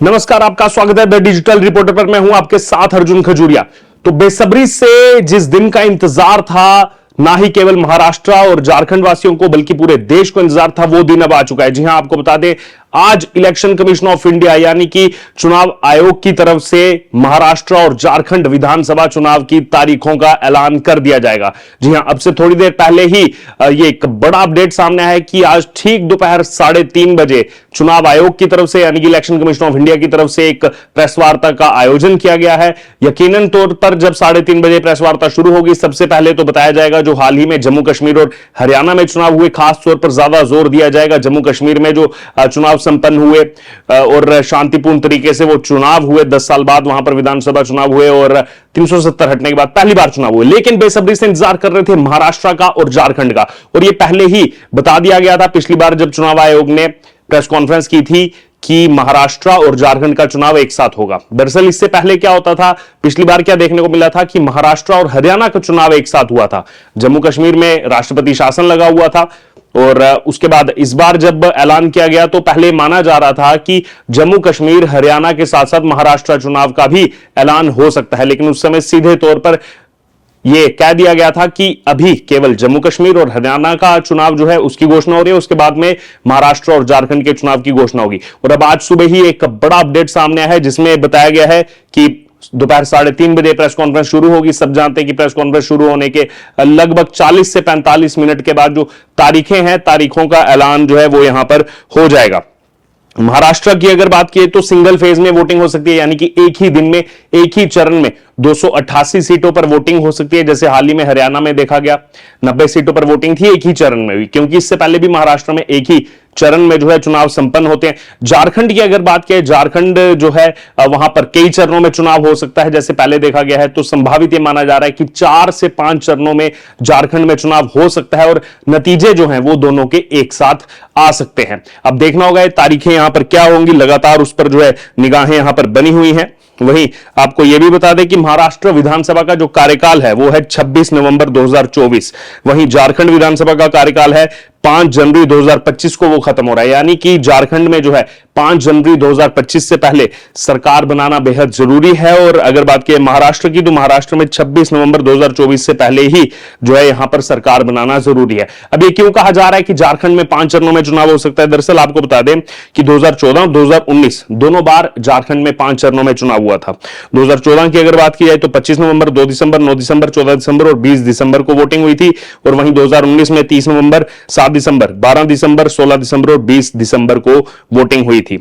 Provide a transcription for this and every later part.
नमस्कार, आपका स्वागत है द डिजिटल रिपोर्टर पर। मैं हूं आपके साथ अर्जुन खजूरिया। तो बेसब्री से जिस दिन का इंतजार था, ना ही केवल महाराष्ट्र और झारखंड वासियों को बल्कि पूरे देश को इंतजार था, वो दिन अब आ चुका है। जी हां, आपको बता दें, आज इलेक्शन कमीशन ऑफ इंडिया यानी कि चुनाव आयोग की तरफ से महाराष्ट्र और झारखंड विधानसभा चुनाव की तारीखों का ऐलान कर दिया जाएगा। जी हां, अब से थोड़ी देर पहले ही ये एक बड़ा अपडेट सामने आया है कि आज ठीक दोपहर 3:30 बजे चुनाव आयोग की तरफ से यानी कि इलेक्शन कमीशन ऑफ इंडिया की तरफ से एक प्रेस वार्ता का आयोजन किया गया है। यकीनन तौर पर जब 3:30 बजे प्रेस वार्ता शुरू होगी, सबसे पहले तो बताया जाएगा जो हाल ही में जम्मू कश्मीर और हरियाणा में चुनाव हुए, खास तौर पर ज्यादा जोर दिया जाएगा जम्मू कश्मीर में जो चुनाव संपन्न हुए और शांतिपूर्ण तरीके से वो चुनाव हुए। 10 साल बाद वहां पर विधानसभा चुनाव हुए और 370 हटने के बाद पहली बार चुनाव हुए। लेकिन बेसब्री से इंतजार कर रहे थे महाराष्ट्र का और झारखंड का, और ये पहले ही बता दिया गया था पिछली बार जब चुनाव आयोग ने प्रेस कॉन्फ्रेंस की थी कि महाराष्ट्र और झारखंड का चुनाव एक साथ होगा। दरअसल इससे पहले क्या होता था, पिछली बार क्या देखने को मिला था कि महाराष्ट्र और हरियाणा का चुनाव एक साथ हुआ था। जम्मू कश्मीर में राष्ट्रपति शासन लगा हुआ था और उसके बाद इस बार जब ऐलान किया गया तो पहले माना जा रहा था कि जम्मू कश्मीर हरियाणा के साथ साथ महाराष्ट्र चुनाव का भी ऐलान हो सकता है। लेकिन उस समय सीधे तौर पर यह कह दिया गया था कि अभी केवल जम्मू कश्मीर और हरियाणा का चुनाव जो है उसकी घोषणा हो रही है, उसके बाद में महाराष्ट्र और झारखंड के चुनाव की घोषणा होगी। और अब आज सुबह ही एक बड़ा अपडेट सामने आया है जिसमें बताया गया है कि दोपहर 3:30 बजे प्रेस कॉन्फ्रेंस शुरू होगी। सब जानते हैं कि प्रेस कॉन्फ्रेंस शुरू होने के लगभग 40 से 45 मिनट के बाद जो तारीखें हैं, तारीखों का ऐलान जो है वो यहां पर हो जाएगा। महाराष्ट्र की अगर बात की तो सिंगल फेज में वोटिंग हो सकती है, यानी कि एक ही दिन में एक ही चरण में 288 सीटों पर वोटिंग हो सकती है। जैसे हाल ही में हरियाणा में देखा गया 90 सीटों पर वोटिंग थी एक ही चरण में हुई, क्योंकि इससे पहले भी महाराष्ट्र में एक ही चरण में जो है चुनाव संपन्न होते हैं। झारखंड की अगर बात करें, झारखंड जो है वहां पर कई चरणों में चुनाव हो सकता है जैसे पहले देखा गया है। तो संभावित यह माना जा रहा है कि 4 से 5 चरणों में झारखंड में चुनाव हो सकता है और नतीजे जो हैं वो दोनों के एक साथ आ सकते हैं। अब देखना होगा तारीखें यहां पर क्या होंगी, लगातार उस पर जो है निगाहें यहां पर बनी हुई हैं। वहीं आपको यह भी बता दें कि महाराष्ट्र विधानसभा का जो कार्यकाल है वो है 26 नवंबर 2024। वहीं झारखंड विधानसभा का कार्यकाल है 5 जनवरी 2025 को वो खत्म हो रहा है। यानी कि झारखंड में जो है 5 जनवरी 2025 से पहले सरकार बनाना बेहद जरूरी है। और अगर बात की महाराष्ट्र की तो महाराष्ट्र में 26 नवंबर 2024 से पहले ही जो है यहां पर सरकार बनाना जरूरी है। अब ये क्यों कहा जा रहा है कि झारखंड में 5 चरणों में चुनाव हो सकता है? दरअसल आपको बता दें कि 2014 और 2019 दोनों बार झारखंड में 5 चरणों में चुनाव हुआ था। 2014 की अगर बात की जाए तो 25 नवंबर, 2 दिसंबर, 9 दिसंबर, 14 दिसंबर और 20 दिसंबर को वोटिंग हुई थी। और वहीं 2019 में 30 नवंबर, 7 दिसंबर, 12 दिसंबर, 16 दिसंबर और 20 दिसंबर को वोटिंग हुई थी।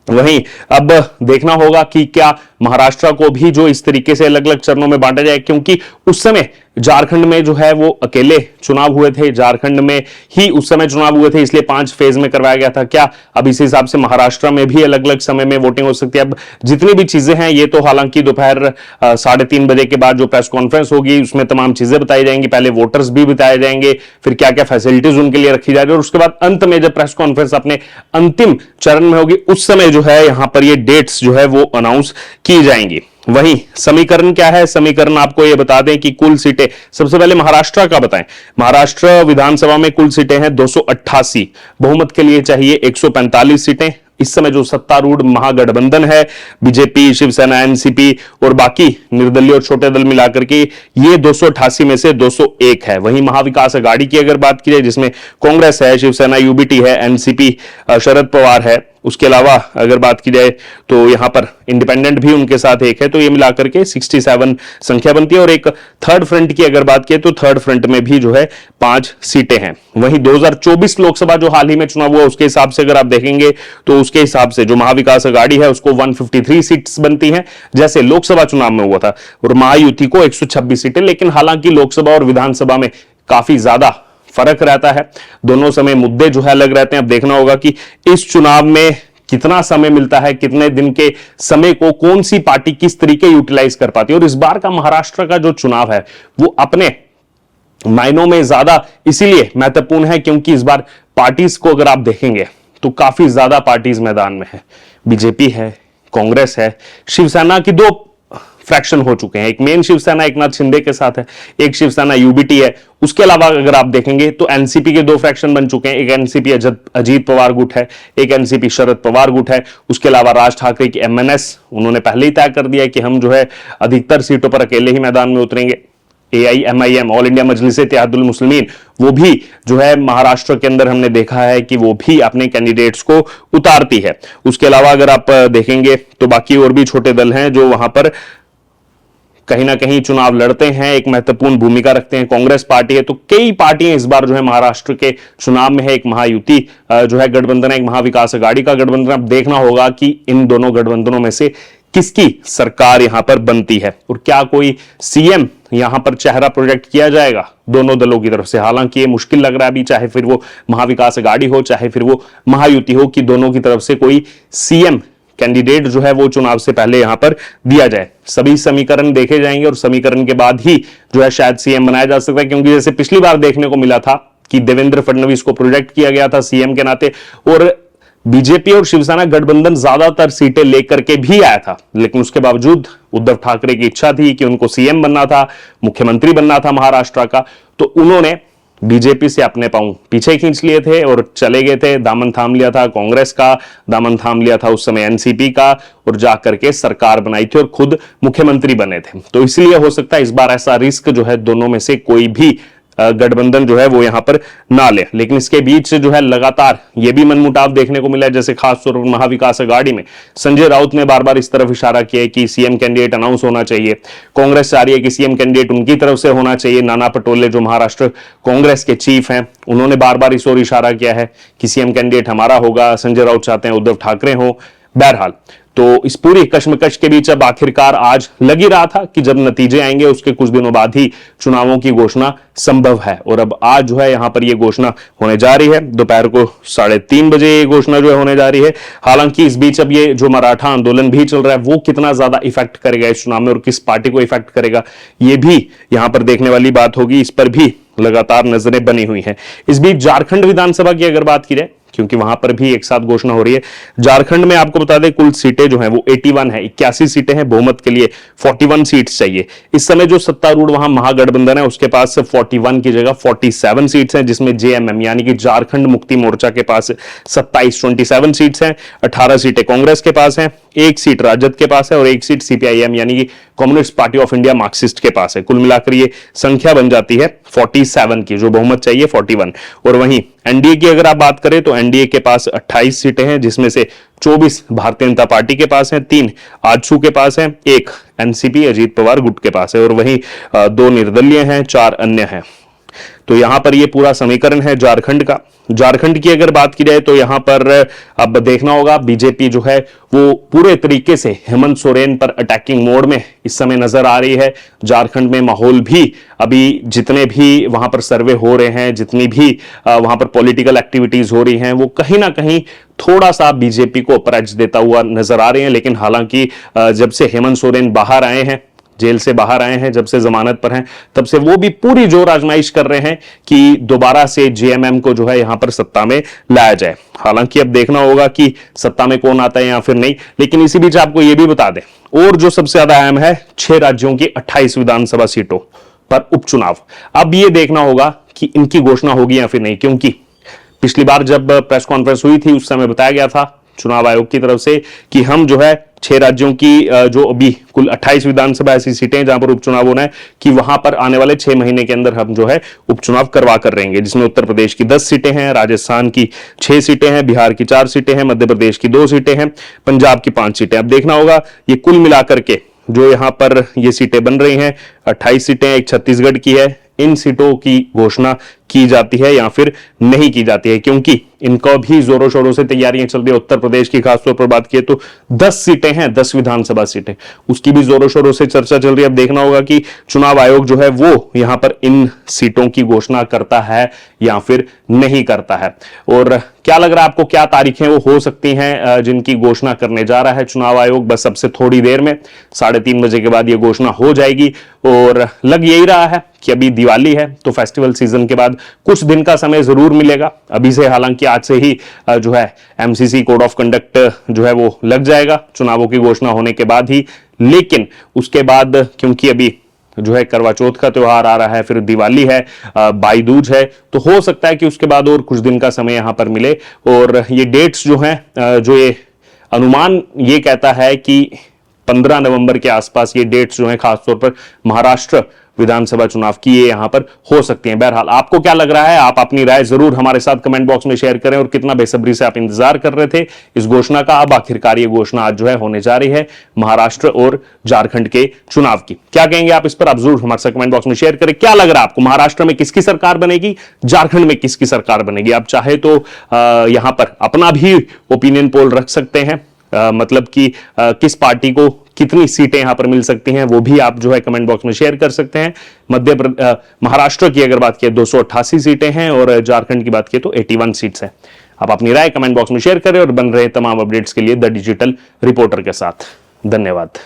वहीं अब देखना होगा कि क्या महाराष्ट्र को भी जो इस तरीके से अलग अलग चरणों में बांटा जाए, क्योंकि उस समय झारखंड में जो है वो अकेले चुनाव हुए थे, झारखंड में ही उस समय चुनाव हुए थे, इसलिए 5 फेज में करवाया गया था। क्या अब इस हिसाब से महाराष्ट्र में भी अलग अलग समय में वोटिंग हो सकती है? अब जितनी भी चीजें हैं ये तो हालांकि दोपहर 3:30 बजे के बाद जो प्रेस कॉन्फ्रेंस होगी उसमें तमाम चीजें बताई जाएंगी। पहले वोटर्स भी बताए जाएंगे, फिर क्या क्या फैसिलिटीज उनके लिए रखी जा रही है, और उसके बाद अंत में जब प्रेस कॉन्फ्रेंस अपने अंतिम चरण में होगी उस समय जो है यहां पर ये डेट्स जो है वो अनाउंस की जाएंगी। वहीं समीकरण क्या है? समीकरण आपको यह बता दें कि कुल सीटें, सबसे पहले महाराष्ट्र का बताएं। महाराष्ट्र विधानसभा में कुल सीटें हैं 288, बहुमत के लिए चाहिए 145 सीटें। इस समय जो सत्तारूढ़ महागठबंधन है, बीजेपी, शिवसेना, एनसीपी और बाकी निर्दलीय और छोटे दल मिलाकर के ये 288 में से 201 है। वहीं महाविकास अघाड़ी की अगर बात की जाए जिसमें कांग्रेस है, शिवसेना, यूबीटी है, एनसीपी, शरद पवार है, उसके अलावा अगर बात की जाए तो यहां पर इंडिपेंडेंट भी उनके साथ एक है, तो ये मिलाकर के 67 संख्या बनती है। और एक थर्ड फ्रंट की अगर बात की तो थर्ड फ्रंट में भी जो है 5 सीटें हैं। वहीं 2024 लोकसभा जो हाल ही में चुनाव हुआ उसके हिसाब से अगर आप देखेंगे तो उसके हिसाब से जो महाविकास अघाड़ी है उसको 153 सीट्स बनती हैं जैसे लोकसभा चुनाव में हुआ था, और महायुति को 126 सीटें। लेकिन हालांकि लोकसभा और विधानसभा में काफी ज्यादा फर्क रहता है, दोनों समय मुद्दे जो है अलग रहते हैं। अब देखना होगा कि इस चुनाव में कितना समय मिलता है, कितने दिन के समय को कौन सी पार्टी किस तरीके यूटिलाइज कर पाती है। और इस बार का महाराष्ट्र का जो चुनाव है वो अपने मायनों में ज्यादा इसीलिए महत्वपूर्ण है क्योंकि इस बार पार्टीज को अगर आप देखेंगे तो काफी ज्यादा पार्टीज मैदान में है। बीजेपी है, कांग्रेस है, शिवसेना की 2 फ्रैक्शन हो चुके हैं। एक मेन शिवसेना एकनाथ शिंदे के साथ है, एक शिवसेना यूबीटी है। उसके अलावा अगर आप देखेंगे तो एनसीपी के दो फ्रैक्शन बन चुके हैं, एक एनसीपी अजीत पवार गुट है, एक एनसीपी शरद पवार गुट है। उसके अलावा राज ठाकरे की एमएनएस, उन्होंने पहले ही तय कर दिया कि हम जो है अधिकतर सीटों पर अकेले ही मैदान में उतरेंगे। एआईएमआईएम, ऑल इंडिया मजलिस इत्तेहादुल मुस्लिमीन, वो भी जो है महाराष्ट्र के अंदर हमने देखा है कि वो भी अपने कैंडिडेट्स को उतारती है। उसके अलावा अगर आप देखेंगे तो बाकी और भी छोटे दल हैं जो वहां पर कहीं ना कहीं चुनाव लड़ते हैं, एक महत्वपूर्ण भूमिका रखते हैं। कांग्रेस पार्टी है, तो कई पार्टियां इस बार जो है महाराष्ट्र के चुनाव में है। एक महायुति जो है गठबंधन है, एक महाविकास आघाड़ी का गठबंधन। अब देखना होगा कि इन दोनों गठबंधनों में से किसकी सरकार यहां पर बनती है और क्या कोई सीएम यहां पर चेहरा प्रोजेक्ट किया जाएगा दोनों दलों की तरफ से। हालांकि ये मुश्किल लग रहा है अभी, चाहे फिर वो महाविकास आघाड़ी हो चाहे फिर वो महायुति हो, कि दोनों की तरफ से कोई सीएम कैंडिडेट जो है वो चुनाव से पहले यहां पर दिया जाए। सभी समीकरण देखे जाएंगे और समीकरण के बाद ही जो है शायद सीएम बनाया जा सकता है, क्योंकि जैसे पिछली बार देखने को मिला था कि देवेंद्र फडणवीस को प्रोजेक्ट किया गया था सीएम के नाते, और बीजेपी और शिवसेना गठबंधन ज्यादातर सीटें लेकर के भी आया था, लेकिन उसके बावजूद उद्धव ठाकरे की इच्छा थी कि उनको सीएम बनना था, मुख्यमंत्री बनना था महाराष्ट्र का, तो उन्होंने बीजेपी से अपने पांव पीछे खींच लिए थे और चले गए थे। दामन थाम लिया था कांग्रेस का, दामन थाम लिया था उस समय एनसीपी का, और जाकर के सरकार बनाई थी और खुद मुख्यमंत्री बने थे। तो इसलिए हो सकता है इस बार ऐसा रिस्क जो है दोनों में से कोई भी गठबंधन जो है वो यहां पर ना ले। लेकिन इसके बीच से जो है लगातार ये भी मनमुटाव देखने को मिला है, जैसे खासतौर पर महाविकास आघाड़ी में संजय राउत ने बार बार इस तरफ इशारा किया है कि सीएम कैंडिडेट अनाउंस होना चाहिए। कांग्रेस चाह रही है कि सीएम कैंडिडेट उनकी तरफ से होना चाहिए। नाना पटोले जो महाराष्ट्र कांग्रेस के चीफ हैं, उन्होंने बार बार इस ओर इशारा किया है कि सीएम कैंडिडेट हमारा होगा। संजय राउत चाहते हैं उद्धव ठाकरे हो। बहरहाल तो इस पूरी कश्मकश के बीच अब आखिरकार आज लग ही रहा था कि जब नतीजे आएंगे उसके कुछ दिनों बाद ही चुनावों की घोषणा संभव है, और अब आज जो है यहां पर यह घोषणा होने जा रही है। दोपहर को 3:30 बजे ये घोषणा जो है होने जा रही है। हालांकि इस बीच अब ये जो मराठा आंदोलन भी चल रहा है वो कितना ज्यादा इफेक्ट करेगा इस चुनाव में और किस पार्टी को इफेक्ट करेगा, ये भी यहां पर देखने वाली बात होगी। इस पर भी लगातार नजरें बनी हुई हैं। इस बीच झारखंड विधानसभा की अगर बात की जाए, क्योंकि वहां पर भी एक साथ घोषणा हो रही है। झारखंड में आपको बता दें कुल सीटें जो हैं वो 81 है, 81 सीटें हैं। बहुमत के लिए 41 सीट्स चाहिए। इस समय जो सत्तारूढ़ वहां महागठबंधन है उसके पास 41 की जगह 47 सीट्स हैं, जिसमें जेएमएम यानी कि झारखंड मुक्ति मोर्चा के पास 27 सीट्स हैं। 18 सीटें कांग्रेस के पास हैं, 1 सीट राजद के पास है और 1 सीट सीपीआईएम यानी कि communist party of India Marxist के पास है। कुल मिलाकर ये संख्या बन जाती है 47 की, जो बहुमत चाहिए 41। और वहीं एनडीए की अगर आप बात करें तो एनडीए के पास 28 सीटें हैं, जिसमें से 24 भारतीय जनता पार्टी के पास हैं, 3 आजसू के पास हैं, 1 एनसीपी अजीत पवार गुट के पास है, और वहीं 2 निर्दलीय हैं, 4 अन्य हैं। तो यहां पर यह पूरा समीकरण है झारखंड का। झारखंड की अगर बात की जाए तो यहां पर अब देखना होगा, बीजेपी जो है वो पूरे तरीके से हेमंत सोरेन पर अटैकिंग मोड में इस समय नजर आ रही है। झारखंड में माहौल भी अभी जितने भी वहां पर सर्वे हो रहे हैं, जितनी भी वहां पर पॉलिटिकल एक्टिविटीज हो रही हैं, वो कहीं ना कहीं थोड़ा सा बीजेपी को अपरच देता हुआ नजर आ रहे हैं। लेकिन हालांकि जब से हेमंत सोरेन बाहर आए हैं, जेल से बाहर आए हैं, जब से जमानत पर हैं, तब से वो भी पूरी जोर आजमाइश कर रहे हैं कि दोबारा से जेएमएम को जो है यहां पर सत्ता में लाया जाए। हालांकि अब देखना होगा कि सत्ता में कौन आता है या फिर नहीं। लेकिन इसी बीच आपको यह भी बता दें, और जो सबसे ज्यादा अहम है, 6 राज्यों की 28 विधानसभा सीटों पर उपचुनाव। अब यह देखना होगा कि इनकी घोषणा होगी या फिर नहीं, क्योंकि पिछली बार जब प्रेस कॉन्फ्रेंस हुई थी उस समय बताया गया था चुनाव आयोग की तरफ से कि हम जो है 6 राज्यों की जो अभी कुल 28 विधानसभा ऐसी सीटें जहां पर उपचुनाव होना है, कि वहां पर आने वाले 6 महीने के अंदर हम जो है उपचुनाव करवा कर रहेंगे, जिसमें उत्तर प्रदेश की 10 सीटें हैं, राजस्थान की 6 सीटें हैं, बिहार की 4 सीटें हैं, मध्य प्रदेश की 2 सीटें हैं, पंजाब की 5 सीटें। अब देखना होगा ये कुल मिलाकर के जो यहां पर ये सीटें बन रही हैं, 28 सीटें, एक छत्तीसगढ़ की है, इन सीटों की घोषणा की जाती है या फिर नहीं की जाती है, क्योंकि इनको भी जोरों शोरों से तैयारियां चल रही है। उत्तर प्रदेश की खासतौर पर बात की तो 10 सीटें हैं, 10 विधानसभा सीटें, उसकी भी जोरों शोरों से चर्चा चल रही है। अब देखना होगा कि चुनाव आयोग जो है वो यहां पर इन सीटों की घोषणा करता है या फिर नहीं करता है। और क्या लग रहा है आपको, क्या तारीखें वो हो सकती हैं जिनकी घोषणा करने जा रहा है चुनाव आयोग? बस सबसे थोड़ी देर में 3:30 बजे के बाद ये घोषणा हो जाएगी। और लग यही रहा है कि अभी दिवाली है, तो फेस्टिवल सीजन के बाद कुछ दिन का समय जरूर मिलेगा। अभी से हालांकि आज से ही जो है एमसीसी कोड ऑफ कंडक्ट जो है वो लग जाएगा चुनावों की घोषणा होने के बाद ही। लेकिन उसके बाद क्योंकि अभी जो है करवा चौथ का त्योहार आ रहा है, फिर दिवाली है, भाई दूज है, तो हो सकता है कि उसके बाद और कुछ दिन का समय यहां पर मिले। और ये डेट्स जो हैं, जो ये अनुमान ये कहता है कि 15 नवंबर के आसपास ये डेट्स जो हैं खासतौर पर महाराष्ट्र विधानसभा चुनाव की ये यहां पर हो सकती हैं। बहरहाल आपको क्या लग रहा है, आप अपनी राय जरूर हमारे साथ कमेंट बॉक्स में शेयर करें। और कितना बेसब्री से आप इंतजार कर रहे थे इस घोषणा का, अब आखिरकार ये घोषणा आज जो है होने जा रही है महाराष्ट्र और झारखंड के चुनाव की। क्या कहेंगे आप इस पर, आप जरूर हमारे साथ कमेंट बॉक्स में शेयर करें। क्या लग रहा है आपको, महाराष्ट्र में किसकी सरकार बनेगी, झारखंड में किसकी सरकार बनेगी? आप चाहे तो यहां पर अपना भी ओपिनियन पोल रख सकते हैं, मतलब कि किस पार्टी को कितनी सीटें यहां पर मिल सकती हैं, वो भी आप जो है कमेंट बॉक्स में शेयर कर सकते हैं। महाराष्ट्र की अगर बात करें 288 सीटें हैं और झारखंड की बात करें तो 81 सीट्स हैं। आप अपनी राय कमेंट बॉक्स में शेयर करें और बन रहे तमाम अपडेट्स के लिए द डिजिटल रिपोर्टर के साथ। धन्यवाद।